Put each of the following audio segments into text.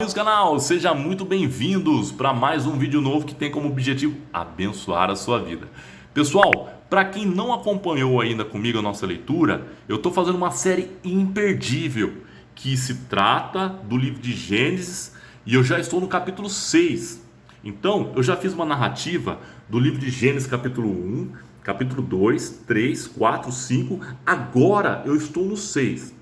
Meus canal, sejam muito bem-vindos para mais um vídeo novo que tem como objetivo abençoar a sua vida. Pessoal, para quem não acompanhou ainda comigo a nossa leitura, eu estou fazendo uma série imperdível que se trata do livro de Gênesis e eu já estou no capítulo 6. Então, eu já fiz uma narrativa do livro de Gênesis capítulo 1, capítulo 2, 3, 4, 5, agora eu estou no 6.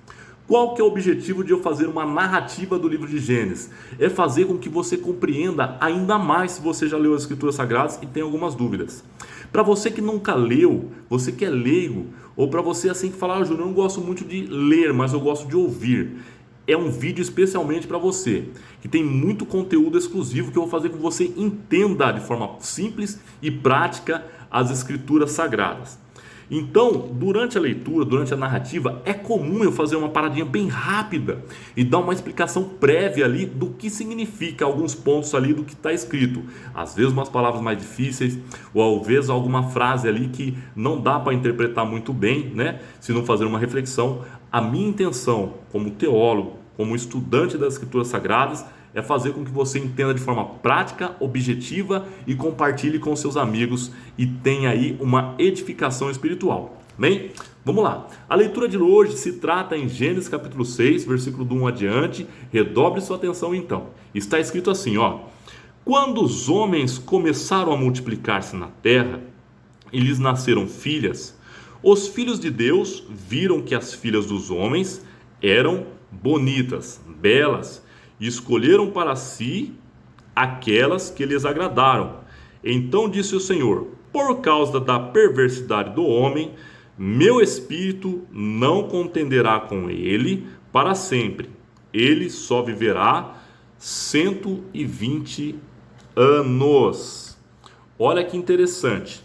Qual que é o objetivo de eu fazer uma narrativa do livro de Gênesis? É fazer com que você compreenda ainda mais se você já leu as Escrituras Sagradas e tem algumas dúvidas. Para você que nunca leu, você que é leigo, ou para você assim que fala, Júnior, eu não gosto muito de ler, mas eu gosto de ouvir. É um vídeo especialmente para você, que tem muito conteúdo exclusivo que eu vou fazer com que você entenda de forma simples e prática as Escrituras Sagradas. Então, durante a leitura, durante a narrativa, é comum eu fazer uma paradinha bem rápida e dar uma explicação prévia ali do que significa alguns pontos ali do que está escrito. Às vezes umas palavras mais difíceis, ou às vezes alguma frase ali que não dá para interpretar muito bem, né? Se não fazer uma reflexão. A minha intenção como teólogo, como estudante das Escrituras Sagradas, é fazer com que você entenda de forma prática, objetiva e compartilhe com seus amigos e tenha aí uma edificação espiritual. Bem, vamos lá. A leitura de hoje se trata em Gênesis capítulo 6, versículo do 1 adiante. Redobre sua atenção então. Está escrito assim, ó: quando os homens começaram a multiplicar-se na terra e lhes nasceram filhas, os filhos de Deus viram que as filhas dos homens eram bonitas, belas, e escolheram para si aquelas que lhes agradaram. Então disse o Senhor: por causa da perversidade do homem, meu espírito não contenderá com ele para sempre. Ele só viverá 120 anos. Olha que interessante.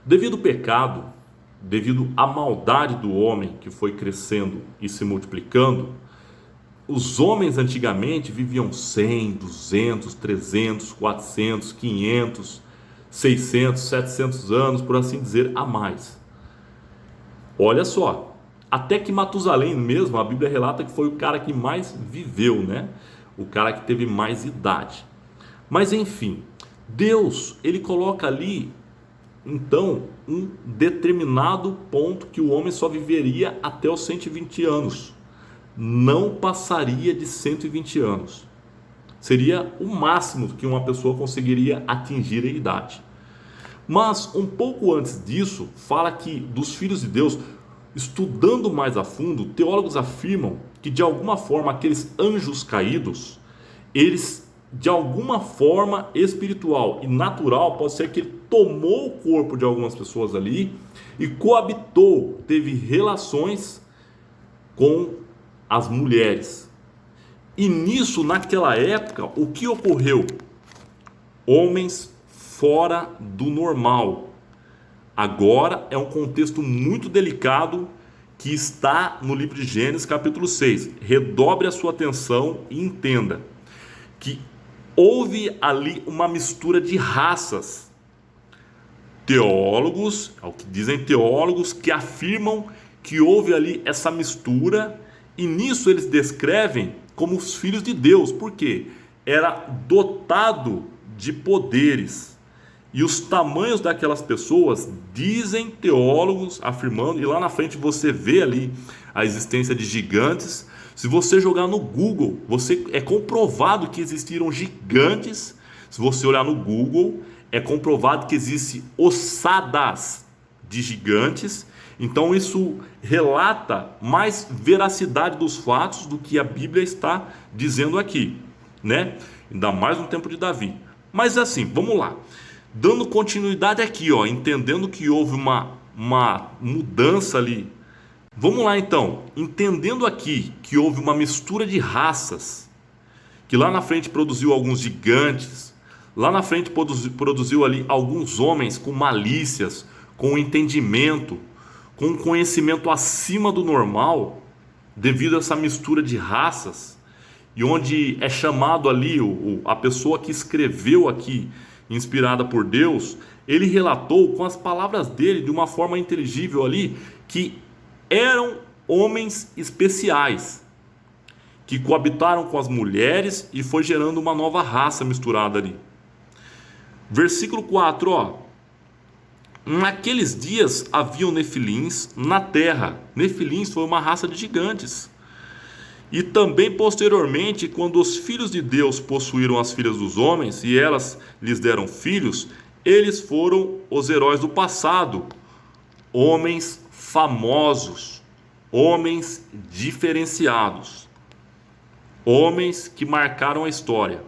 Devido ao pecado, devido à maldade do homem que foi crescendo e se multiplicando, os homens antigamente viviam 100, 200, 300, 400, 500, 600, 700 anos, por assim dizer, a mais. Olha só, até que Matusalém mesmo, a Bíblia relata que foi o cara que mais viveu, né? O cara que teve mais idade. Mas enfim, Deus, ele coloca ali, então, um determinado ponto que o homem só viveria até os 120 anos. Não passaria de 120 anos. Seria o máximo que uma pessoa conseguiria atingir a idade. Mas um pouco antes disso, fala que dos filhos de Deus, estudando mais a fundo, teólogos afirmam que de alguma forma aqueles anjos caídos, eles de alguma forma espiritual e natural, pode ser que ele tomou o corpo de algumas pessoas ali e coabitou, teve relações com as mulheres. E nisso, naquela época, o que ocorreu? Homens fora do normal. Agora é um contexto muito delicado que está no livro de Gênesis capítulo 6. Redobre a sua atenção e entenda que houve ali uma mistura de raças. Teólogos, é o que dizem teólogos, que afirmam que houve ali essa mistura. E nisso eles descrevem como os filhos de Deus, porque era dotado de poderes. E os tamanhos daquelas pessoas, dizem teólogos afirmando, e lá na frente você vê ali a existência de gigantes. Se você jogar no Google, é comprovado que existiram gigantes. Se você olhar no Google, é comprovado que existem ossadas de gigantes. Então isso relata mais veracidade dos fatos do que a Bíblia está dizendo aqui, né? Ainda mais no tempo de Davi. Mas assim, vamos lá. Dando continuidade aqui, ó, entendendo que houve uma mudança ali. Vamos lá então, entendendo aqui que houve uma mistura de raças, que lá na frente produziu alguns gigantes, lá na frente produziu ali alguns homens com malícias, com entendimento, com conhecimento acima do normal, devido a essa mistura de raças, e onde é chamado ali a pessoa que escreveu aqui, inspirada por Deus, ele relatou com as palavras dele, de uma forma inteligível ali, que eram homens especiais, que coabitaram com as mulheres e foi gerando uma nova raça misturada ali. Versículo 4, ó. Naqueles dias haviam nefilins na terra. Nefilins foi uma raça de gigantes. E também posteriormente, quando os filhos de Deus possuíram as filhas dos homens e elas lhes deram filhos, eles foram os heróis do passado, homens famosos, homens diferenciados, homens que marcaram a história.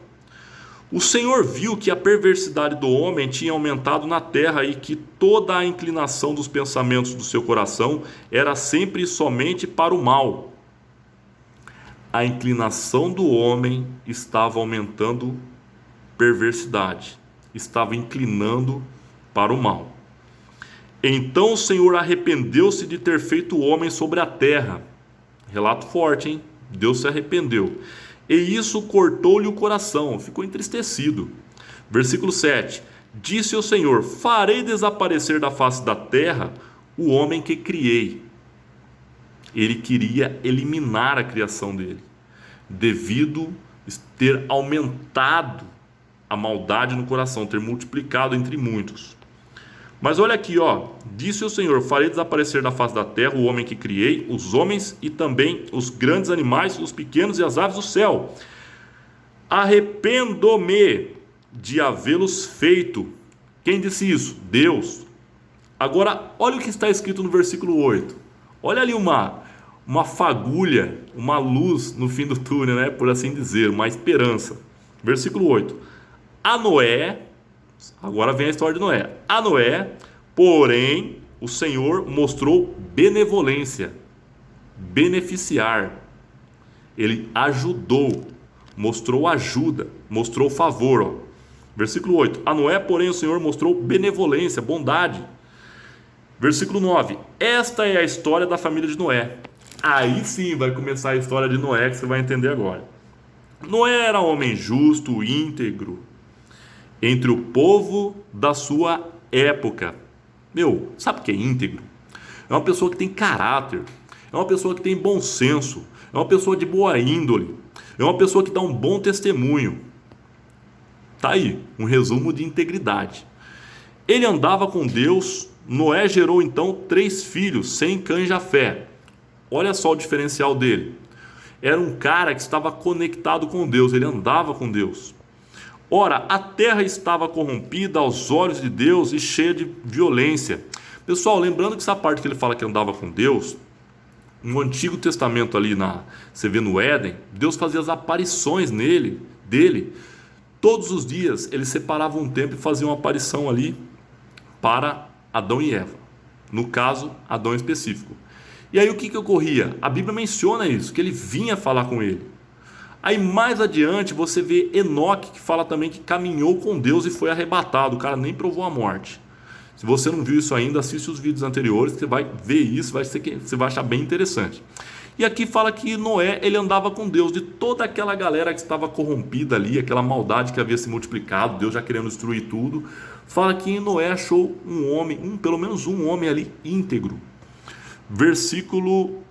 O Senhor viu que a perversidade do homem tinha aumentado na terra e que toda a inclinação dos pensamentos do seu coração era sempre e somente para o mal. A inclinação do homem estava aumentando perversidade, estava inclinando para o mal. Então o Senhor arrependeu-se de ter feito o homem sobre a terra. Relato forte, hein? Deus se arrependeu. E isso cortou-lhe o coração, ficou entristecido. Versículo 7. Disse o Senhor: farei desaparecer da face da terra o homem que criei. Ele queria eliminar a criação dele, devido ter aumentado a maldade no coração, ter multiplicado entre muitos. Mas olha aqui, ó. Disse o Senhor: farei desaparecer da face da terra o homem que criei, os homens e também os grandes animais, os pequenos e as aves do céu. Arrependo-me de havê-los feito. Quem disse isso? Deus. Agora, olha o que está escrito no versículo 8. Olha ali uma fagulha, uma luz no fim do túnel, né? Por assim dizer, uma esperança. Versículo 8. A Noé, agora vem a história de Noé. A Noé, porém, o Senhor mostrou benevolência, beneficiar. Ele ajudou, mostrou ajuda, mostrou favor. Ó. Versículo 8. A Noé, porém, o Senhor mostrou benevolência, bondade. Versículo 9. Esta é a história da família de Noé. Aí sim vai começar a história de Noé, que você vai entender agora. Noé era homem justo, íntegro, entre o povo da sua época. Meu, sabe o que é íntegro? É uma pessoa que tem caráter, é uma pessoa que tem bom senso, é uma pessoa de boa índole, é uma pessoa que dá um bom testemunho. Tá aí, um resumo de integridade. Ele andava com Deus. Noé gerou então 3 filhos, Sem, Cã e Jafé. Olha só o diferencial dele. Era um cara que estava conectado com Deus, ele andava com Deus. Ora, a terra estava corrompida aos olhos de Deus e cheia de violência. Pessoal, lembrando que essa parte que ele fala que andava com Deus, no Antigo Testamento ali, você vê no Éden, Deus fazia as aparições dele. Todos os dias ele separava um tempo e fazia uma aparição ali para Adão e Eva. No caso, Adão específico. E aí o que ocorria? A Bíblia menciona isso, que ele vinha falar com ele. Aí mais adiante você vê Enoque, que fala também que caminhou com Deus e foi arrebatado. O cara nem provou a morte. Se você não viu isso ainda, assiste os vídeos anteriores, que você vai ver isso, você vai achar bem interessante. E aqui fala que Noé, ele andava com Deus, de toda aquela galera que estava corrompida ali, aquela maldade que havia se multiplicado, Deus já querendo destruir tudo. Fala que Noé achou um homem, pelo menos um homem ali íntegro. Versículo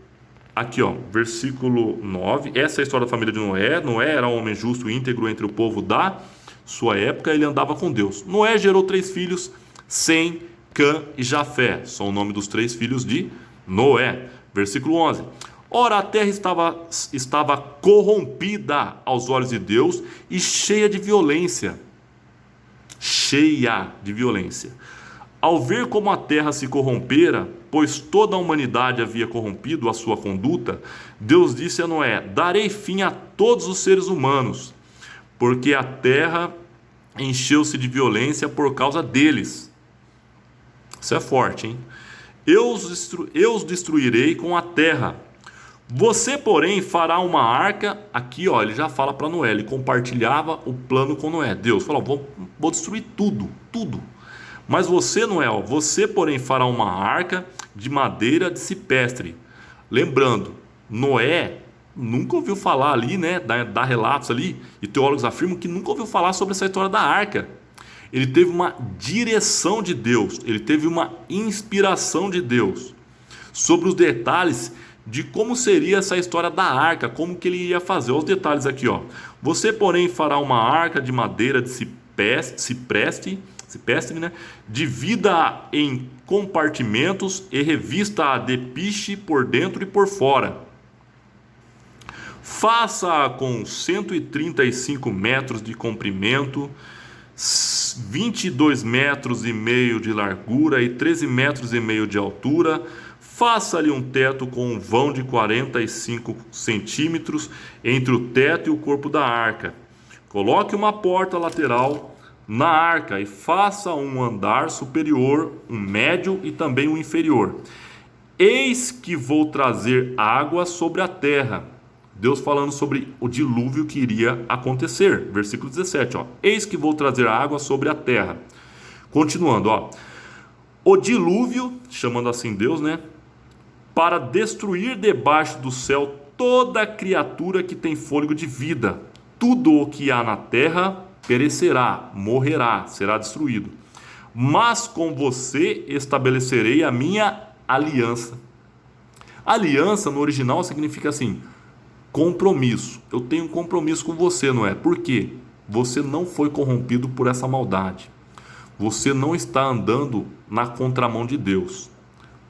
9. Essa é a história da família de Noé. Noé era um homem justo e íntegro entre o povo da sua época. Ele andava com Deus. Noé gerou 3 filhos, Sem, Cã e Jafé. São o nome dos 3 filhos de Noé. Versículo 11. Ora, a terra estava corrompida aos olhos de Deus e cheia de violência. Cheia de violência. Ao ver como a terra se corrompera, pois toda a humanidade havia corrompido a sua conduta, Deus disse a Noé: darei fim a todos os seres humanos, porque a terra encheu-se de violência por causa deles. Isso é forte, hein? Eu os destruirei com a terra. Você, porém, fará uma arca. Aqui, ó, ele já fala para Noé, ele compartilhava o plano com Noé. Deus falou: vou destruir tudo. Mas você, Noé, você, porém, fará uma arca de madeira de cipestre. Lembrando, Noé nunca ouviu falar ali, né? Dá relatos ali, e teólogos afirmam que nunca ouviu falar sobre essa história da arca. Ele teve uma direção de Deus, ele teve uma inspiração de Deus sobre os detalhes de como seria essa história da arca, como que ele ia fazer. Os detalhes aqui, ó. Você, porém, fará uma arca de madeira de cipreste, né? Divida em compartimentos e revista-a de piche por dentro e por fora. Faça com 135 metros de comprimento, 22 metros e meio de largura e 13 metros e meio de altura. Faça-lhe um teto com um vão de 45 centímetros entre o teto e o corpo da arca. Coloque uma porta lateral na arca e faça um andar superior, um médio e também um inferior. Eis que vou trazer água sobre a terra. Deus falando sobre o dilúvio que iria acontecer. Versículo 17, ó. Eis que vou trazer água sobre a terra. Continuando, ó. O dilúvio, chamando assim Deus, né? Para destruir debaixo do céu toda criatura que tem fôlego de vida. Tudo o que há na terra perecerá, morrerá, será destruído. Mas com você estabelecerei a minha aliança. Aliança no original significa assim: compromisso. Eu tenho um compromisso com você, não é? Por quê? Você não foi corrompido por essa maldade. Você não está andando na contramão de Deus.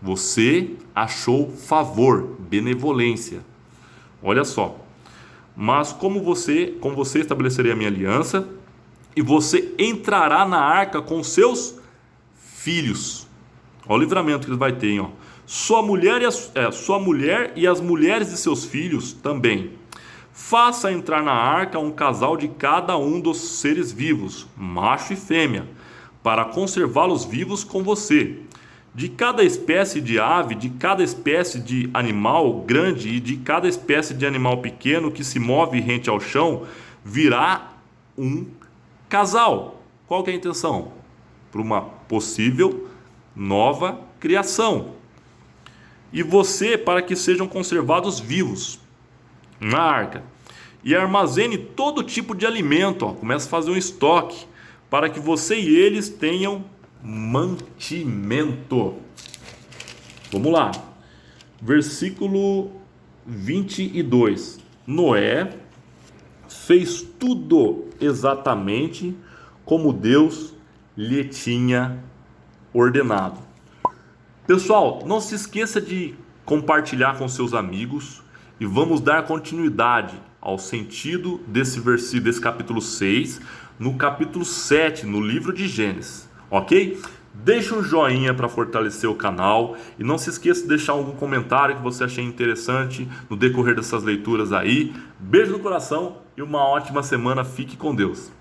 Você achou favor, benevolência. Olha só. Mas com você estabelecerei a minha aliança, e você entrará na arca com seus filhos. Olha o livramento que ele vai ter, hein, ó. Sua mulher e as mulheres de seus filhos também. Faça entrar na arca um casal de cada um dos seres vivos, macho e fêmea, para conservá-los vivos com você. De cada espécie de ave, de cada espécie de animal grande e de cada espécie de animal pequeno que se move rente ao chão, virá um casal. Qual que é a intenção? Para uma possível nova criação. E você, para que sejam conservados vivos na arca. E armazene todo tipo de alimento, ó. Começa a fazer um estoque, para que você e eles tenham mantimento. Vamos lá. Versículo 22. Noé fez tudo exatamente como Deus lhe tinha ordenado. Pessoal, não se esqueça de compartilhar com seus amigos e vamos dar continuidade ao sentido desse versículo, desse capítulo 6, no capítulo 7, no livro de Gênesis, ok? Deixa um joinha para fortalecer o canal e não se esqueça de deixar algum comentário que você achei interessante no decorrer dessas leituras aí. Beijo no coração e uma ótima semana. Fique com Deus.